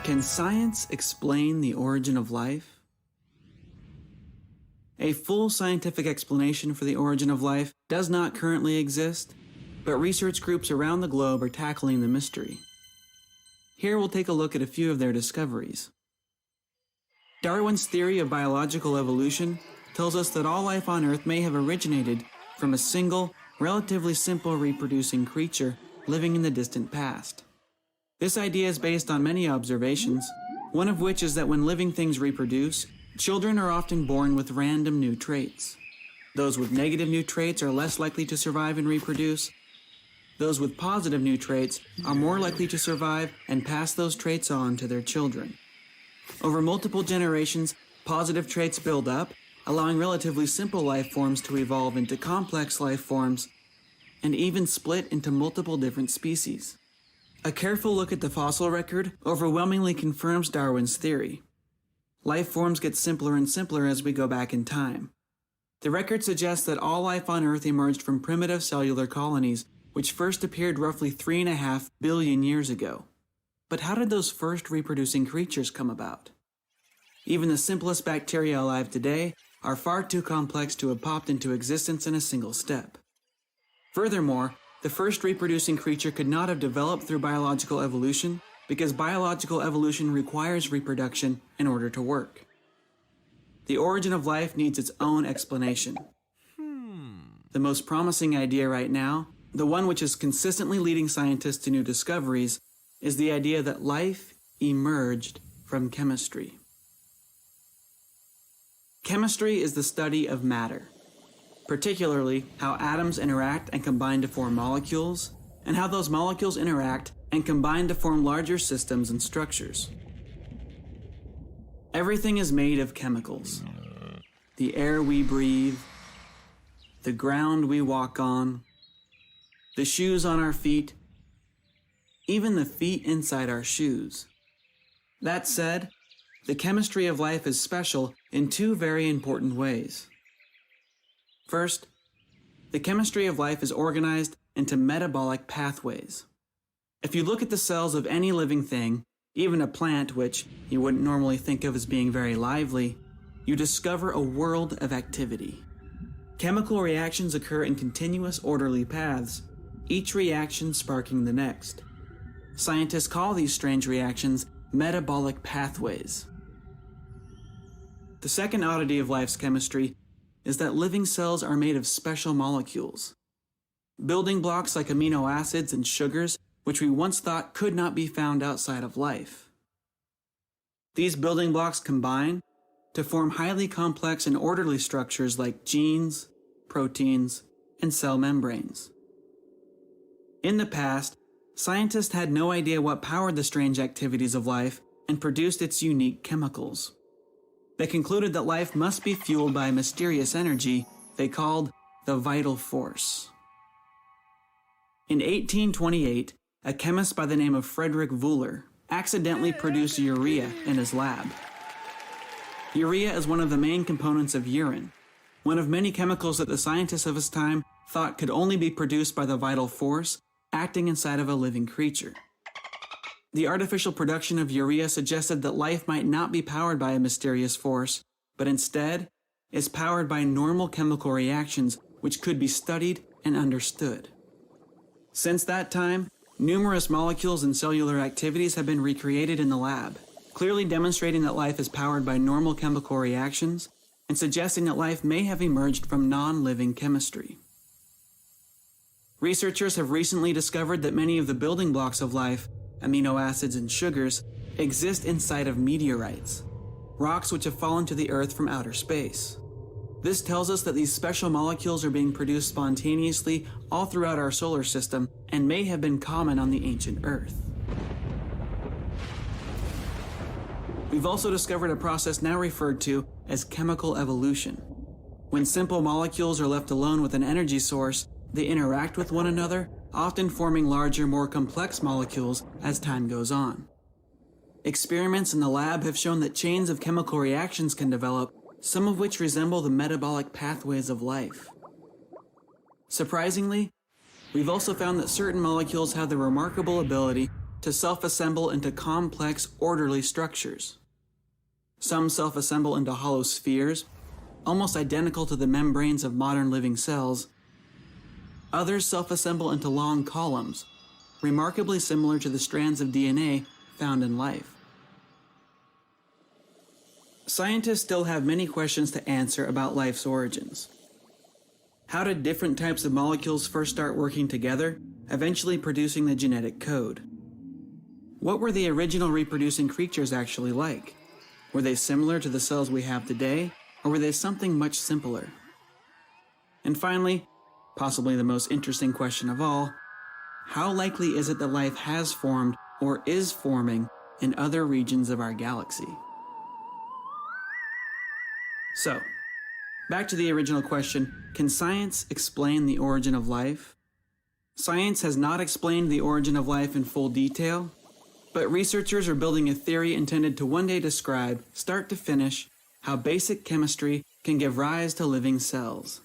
Can science explain the origin of life? A full scientific explanation for the origin of life does not currently exist, but research groups around the globe are tackling the mystery. Here we'll take a look at a few of their discoveries. Darwin's theory of biological evolution tells us that all life on Earth may have originated from a single, relatively simple reproducing creature living in the distant past. This idea is based on many observations, one of which is that when living things reproduce, children are often born with random new traits. Those with negative new traits are less likely to survive and reproduce. Those with positive new traits are more likely to survive and pass those traits on to their children. Over multiple generations, positive traits build up, allowing relatively simple life forms to evolve into complex life forms and even split into multiple different species. A careful look at the fossil record overwhelmingly confirms Darwin's theory. Life forms get simpler and simpler as we go back in time. The record suggests that all life on Earth emerged from primitive cellular colonies, which first appeared roughly 3.5 billion years ago. But how did those first reproducing creatures come about? Even the simplest bacteria alive today are far too complex to have popped into existence in a single step. Furthermore, the first reproducing creature could not have developed through biological evolution because biological evolution requires reproduction in order to work. The origin of life needs its own explanation. The most promising idea right now, the one which is consistently leading scientists to new discoveries, is the idea that life emerged from chemistry. Chemistry is the study of matter, particularly how atoms interact and combine to form molecules, and how those molecules interact and combine to form larger systems and structures. Everything is made of chemicals. The air we breathe, the ground we walk on, the shoes on our feet, even the feet inside our shoes. That said, the chemistry of life is special in two very important ways. First, the chemistry of life is organized into metabolic pathways. If you look at the cells of any living thing, even a plant which you wouldn't normally think of as being very lively, you discover a world of activity. Chemical reactions occur in continuous orderly paths, each reaction sparking the next. Scientists call these strange reactions metabolic pathways. The second oddity of life's chemistry is that living cells are made of special molecules. Building blocks like amino acids and sugars, which we once thought could not be found outside of life. These building blocks combine to form highly complex and orderly structures like genes, proteins, and cell membranes. In the past, scientists had no idea what powered the strange activities of life and produced its unique chemicals. They concluded that life must be fueled by a mysterious energy they called the vital force. In 1828, a chemist by the name of Frederick Wöhler accidentally produced urea in his lab. Urea is one of the main components of urine, one of many chemicals that the scientists of his time thought could only be produced by the vital force acting inside of a living creature. The artificial production of urea suggested that life might not be powered by a mysterious force, but instead is powered by normal chemical reactions which could be studied and understood. Since that time, numerous molecules and cellular activities have been recreated in the lab, clearly demonstrating that life is powered by normal chemical reactions and suggesting that life may have emerged from non-living chemistry. Researchers have recently discovered that many of the building blocks of life, amino acids and sugars, exist inside of meteorites, rocks which have fallen to the Earth from outer space. This tells us that these special molecules are being produced spontaneously all throughout our solar system and may have been common on the ancient Earth. We've also discovered a process now referred to as chemical evolution. When simple molecules are left alone with an energy source, they interact with one another, often forming larger, more complex molecules as time goes on. Experiments in the lab have shown that chains of chemical reactions can develop, some of which resemble the metabolic pathways of life. Surprisingly, we've also found that certain molecules have the remarkable ability to self-assemble into complex, orderly structures. Some self-assemble into hollow spheres, almost identical to the membranes of modern living cells. Others self-assemble into long columns, remarkably similar to the strands of DNA found in life. Scientists still have many questions to answer about life's origins. How did different types of molecules first start working together, eventually producing the genetic code? What were the original reproducing creatures actually like? Were they similar to the cells we have today, or were they something much simpler? And finally, possibly the most interesting question of all, how likely is it that life has formed or is forming in other regions of our galaxy? So, back to the original question, can science explain the origin of life? Science has not explained the origin of life in full detail, but researchers are building a theory intended to one day describe, start to finish, how basic chemistry can give rise to living cells.